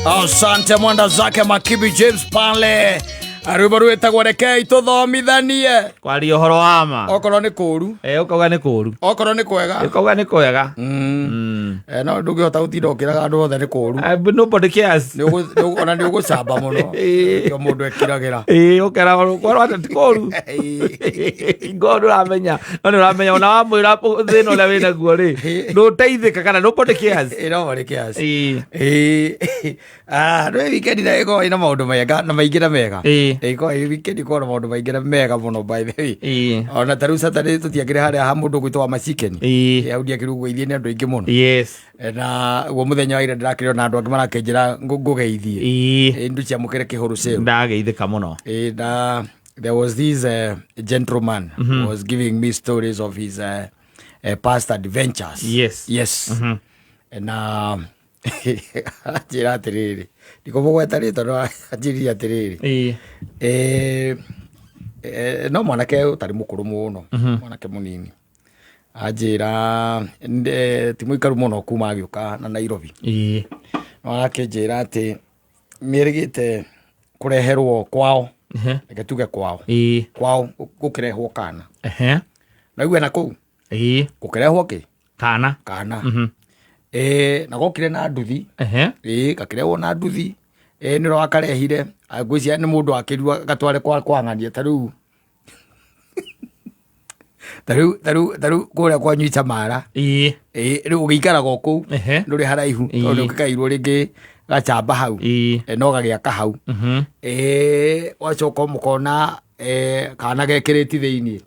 Asante mwanda zake Makibi James pale Arubaru etagwarekei tuthomithanie kwari uhoro wama okorwo ni kuru ukauga ni kuru okorwo ni kwega ukauga ni kwega no ndungihota gutinda ukiraga andu othe ni kuru nobody cares ona ni ugucamba muno yo mundu ekiragira ukera kwarwa ati kuru ngodu ramenya no ramenya ona wamwira thina uria wina guo ri nduteithika kana nobody cares nobody cares no weekend na iko ina maundu mega na maingi na mega iko weekend iko na maundu maingi na mega muno by the way ona taru Saturday tutiakire haria ha mundu gwitwa Macikeni yaudia kirugo ithie ni andu aingi muno na wo muthenya wa ira ndirakire na andu angi marakenjira ngugeithie ndu cia mukire kihuru sale ndageithika muno na there was this gentleman who was giving me stories of his past adventures. Yes. And ajira atiriri ndikumugweta rito no ajiri atiriri no mwanake utari mukuru muno mwanake munini ajira timuikaru muno kuma agiuka na Nairobi no akenjira ati mirigite kureherwo kwao tuge kwao gukirehwo kana na iwe na kuu gukirehwo ki kana na gokire na nduthi gakirehwo na nduthi niro akarehire ngwiciria ni mundu akirua gatware kwa ng'ania taru kuria kwa nyita mara riu ugiikara goku nduri haraihu tondu ngikairwo ringi gachamba hau no gagiaka hau wacoka mukona kana gekiriti thiini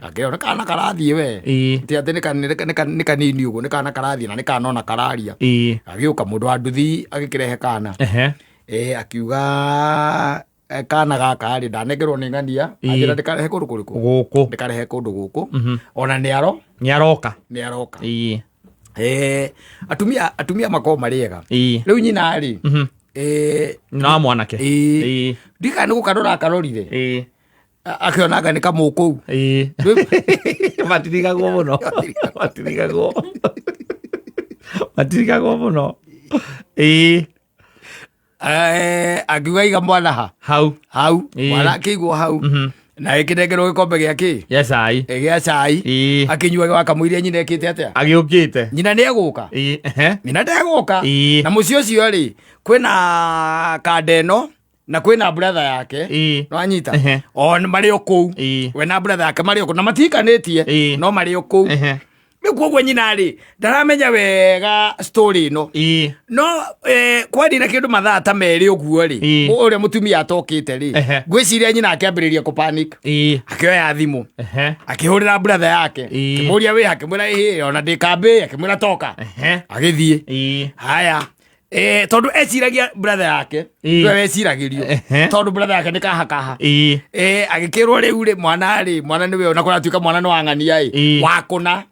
akirona kana karathie we ti ati ni kanini uguo ni kana karathie na ni kana ona kararia agiuka mundu wa nduthi agikirehe kana akiuga kana gaka ri ndanegerwo ni ng'ania ajira ndikarehe kundu kuriku guku ndikarehe kundu guku ona niaroka atumia mako mariega riu nyina ri na mwanake ndika ni gukarora akarorire akionanga ni kamuku matirigagwo muno muno akiuga iga mwana hau mwana akĩigwo hau na ĩkĩnengerwo gĩkombe gĩake gĩa cai akĩnyua wakamũiria nyina ĩkĩte atĩa agĩũkĩte nyina nĩegũka nyina ndegũka na mũciĩ ũcio rĩ kwĩna kandeno na kwĩna brother yake no anyita o marĩ o kũu we na brother yake marĩ o kũu na matikanĩtie no marĩ o kũu Mikuogwe nyina ri ndaramenya wega story ino no kwari na kindu mathaa ta meri uguo ri uria mutumia atokite ri ngwiciria nyina akiambiriria ku panic akioya thimu akihurira brother yake kimuria we akimwira ona ndikambe akimwira toka agithie haya tondu eciragia brother yake we eciragirio tondu brother yake nikahakaha agikirwo riu ri mwana niwe ona kuratuika mwana no ang'ania wakuna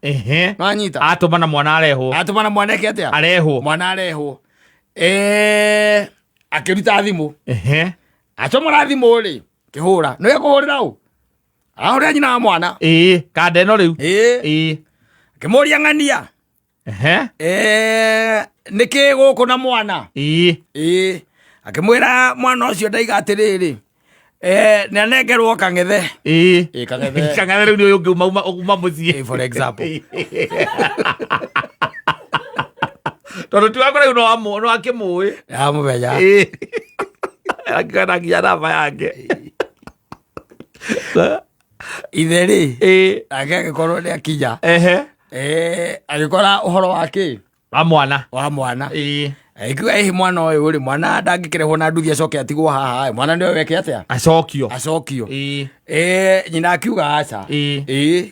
wanyita atumana mwana eke atia mwana arehwo akiruta thimu acomora thimu ri kihura no ekuhurira u ahurira nyina wa mwana kandeno riu akimuria ng'ania niki guku na mwana akimwira mwana ucio ndaiga atiriri nanengerwo kang'ethe kang'ethe riu ni uyu uma mucii for example tondu tiwakora uno no akimui amubenya akana nginya namba yake itheri agikorwo ni akinya agikora uhoro wake wa mwana ikiwa mwana uyu uri mwana ndangikirehwo na nduthi acoke atigwo haha mwana niwe weke atia acokio nyina akiuga aca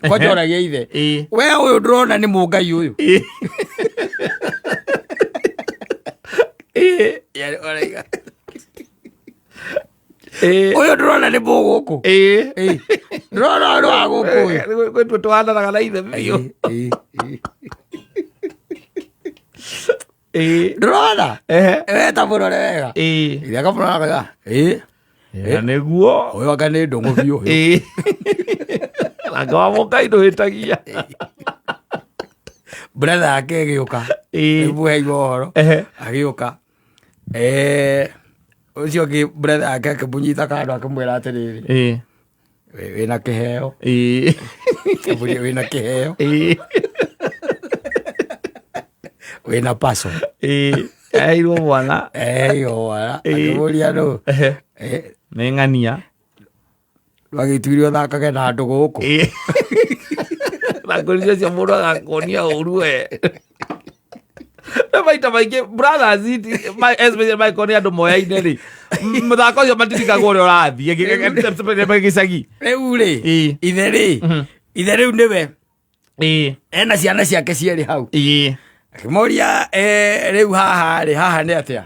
kwa njoragia ithe we uyu ndurona ni mungai uyu uyu ndurona ni muguku ndurona ndo wa guku uyu twananaga na ithe biu ndurona weta murore wega iria kamurora niguo uyu anga ni ndungu biu anga wa Mũngai ndũhĩtagia. Brother yake agĩũka ibuheirwo ũhoro agĩũka ũcio ũngĩ brother yake akĩmũnyita kando akĩmwĩra atĩrĩrĩ wĩna kĩheo wĩna kĩheo wĩna paso eirwo mwana akĩmũria nũ nĩ ng'ania agĩtuire ũthakage na andũ gũkũ na ngũrĩcio ũcio mũndũ agakuonia ũru we. Na maita maingĩ brothers especially maiko nĩ andũ moyaine rĩ mũthako ũcio matirikagwo ũrĩa ũrathiĩ gĩcagi rĩu rĩ ithe rĩu nĩwe ena ciana ciake cierĩ hau akĩmoria rĩu haha nĩ atĩa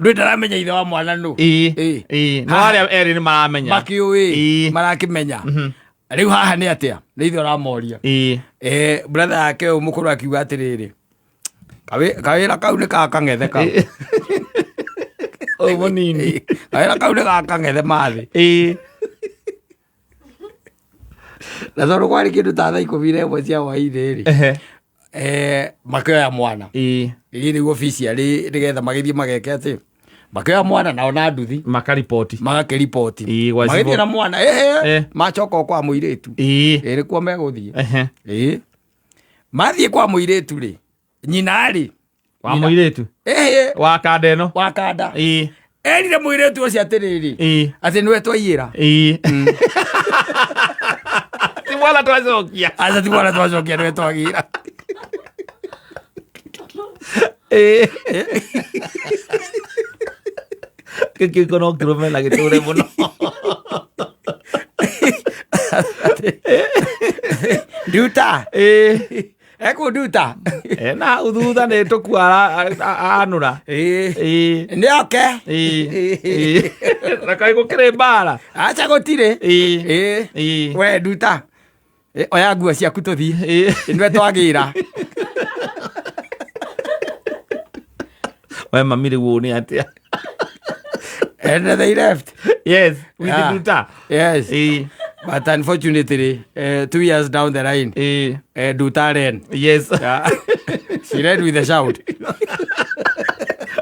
rĩu ndaramenya ithe wa mwana nũ no arĩa erĩ nĩ maramenya makĩũĩ marakĩmenya rĩu haha nĩ atĩa nĩ ithe ũramoria brother yake mũkũrũ akiuga atĩrĩrĩ kawĩra kau nĩ kakang'ethe kau mũnini kawĩra kau nĩ gakang'ethe mathĩ na tondũ kwarĩ kĩndũ ta thaa 11 cia hwainĩ rĩ makĩoya mwana ĩĩ nĩguo officially nĩgetha magĩthiĩ mageke atĩ makĩoya mwana nao na nduthi makariboti magĩthiĩ na mwana macoka o kwa mũirĩtu nĩkuo megũthiĩ mathiĩ kwa mũirĩtu rĩ nyina rĩ wa mũirĩtu wa kanda ĩno wa kanda erire mũirĩtu ũcio atĩrĩrĩ atĩ nĩwe twaiyĩra ti mwana twacokia aca ti mwana twacokia nĩwe twagĩra gĩkĩko no kĩrũmena gĩtũre mũno nduta ekunduta na uthutha nĩ tũkua anũra nĩ oke na kaĩ gũkĩrĩ mbara aca gũtirĩ we nduta oya nguo ciaku tũthiĩ nĩwe twagĩra we mami rĩu nĩ atĩa and they left yes with the Duta yes but unfortunately 2 years down the line Duta ran yes she ran with a shout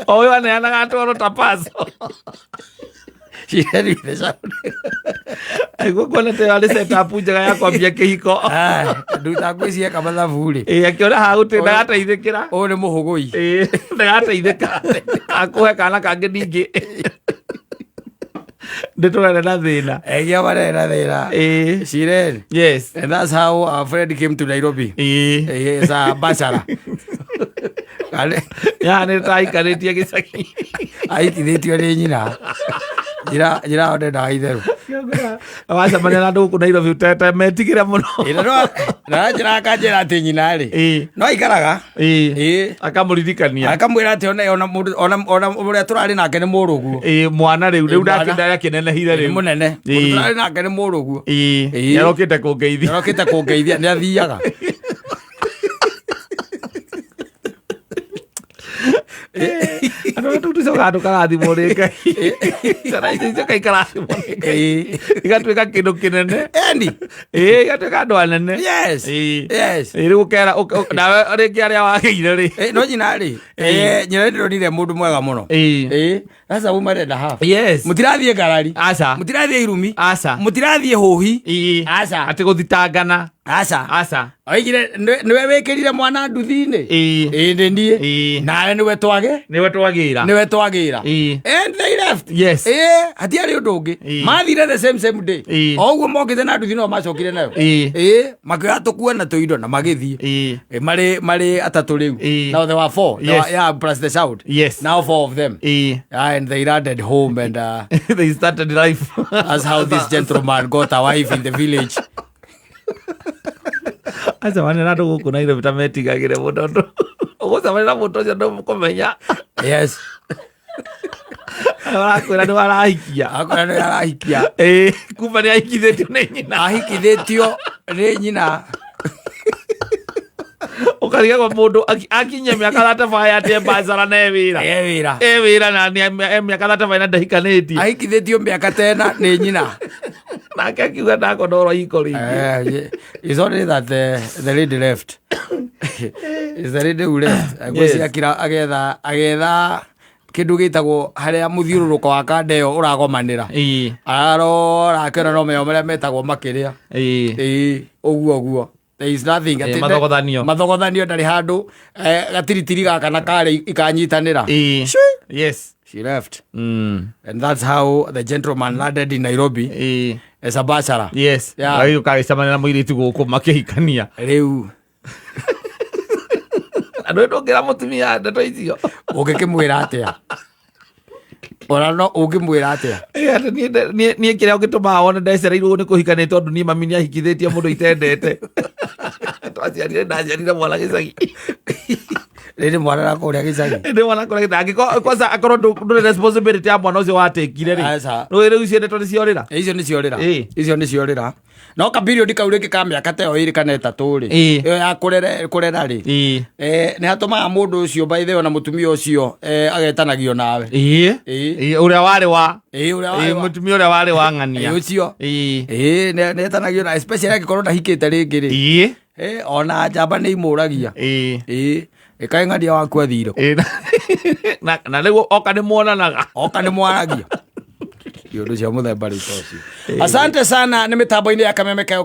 oh you wana gatoro tapazo she ran with a shout aigo kona te wale setup njaga ya kwambia kihiko Duta kwĩcie kama thaburi akiona hagute ndagateithĩkĩra o nĩ mũhũgũi ndagateithĩka akuhe kana kangĩ ningĩ ndĩtũrane na thĩna egia bare na thĩna she ran yes and that's how our friend came to Nairobi as a bachelor ya nĩ taikarĩtie gĩcagi aikithĩtio nĩ nyina njĩra onde ndaga itherũ wacemania na andũ gũkũ Nairobi ũtete metigĩre mũno na njĩra kanjĩra atĩ nyina rĩ no aikaraga akamũririkania akamwĩra atĩ ona ũrĩa tũrarĩ nake nĩ mũrũguo mwana rĩu ndakĩnenehire rĩu mũnene tũrarĩ nake nĩ mũrũguo nĩarokĩte kũngeithia nĩ athiaga andũ tũcoka andũ karathimwo nĩ Ngai cara icio kaikarathimwo nĩ Ngai igatuĩka kĩndũ kĩnene igatuĩka andũ anene rĩu ũkera nawe rĩngĩ arĩa wagĩire rĩ no nyina rĩ nyina ndĩronire mũndũ mwega mũno sasa uma renda half mũtirathiĩ ngarari mũtirathiĩ irumi mũtirathiĩ hũhi atĩ gũthitangana aca oigire nĩwe wĩkĩrire mwana nduthi-inĩ ĩndĩ niĩ nawe nĩwe twagĩra and they left hatiarĩ ũndũ ũngĩ mathire the same day o ũguo mokĩte na nduthi no macokire nayo makĩoya tũkuo na tũindo na magĩthiĩ marĩ atatũ rĩu now there were 4 plus the shout now 4 of them and they landed home and they started life that's how this gentleman got a wife in the village acemania na andũ gũkũ Nairobi ta metigagĩre mũndũ ũndũ ũgũcemania na mũndũ ũcio ndũkũmenya arakwĩra nĩ warahikia kuma nĩ ahikithĩtio nĩ nyina ũkarigagwo mũndũ akinyia mĩaka 35 atĩ mbacara na wĩra na mĩaka 35 na ndahikanĩtie ahikithĩtio mĩaka 10 nĩ nyina nake akiuga ndakonoro ikori it's only that the lady left is the lady who left agwiciakira agetha kindu gitagwo haria muthiururuko wa kandeo uragomanira ararora akira no meo maria metagwo makiria uguo there is nothing mathogothanio ndari handu gatiritiri gaka na kare ikanyitanira yes she left and that's how the gentleman landed in Nairobi as a bachelor yes ayo kaicamana na muiritu guku makihikania riu ando ndongira mutumia ndeto icio ungikimwira atia ora no ungimwira atia nie kiria ungituma wone ndecereirwo ni kuhikania tondu nie mami niahikithitie mundu itendete twaciarire ndaciarire mwana gicagi riri mwana na kuria gicagi ndi mwana kuria gicagi kwanza akorwo nduri responsibility ya mwana ucio watekire ri no riu cio ndeto ni ciorira icio ni ciorira no ka period kauriki ka miaka ta 2 kana 3 ri iyo ya kurera ri ni hatumaga mundu ucio by the way na mutumia ucio agetanagio nawe uria wari wa mutumia uria wari wa ng'ania ucio ni etanagio na especially akikorwo ndahikite ringi ri ona njamba ni imuragia ikae ng'ania waku athiro na riu oka ni mwonanagia kiundu cia muthemba riu tocio asante sana ni mitambo-ini ya Kameme Kayo.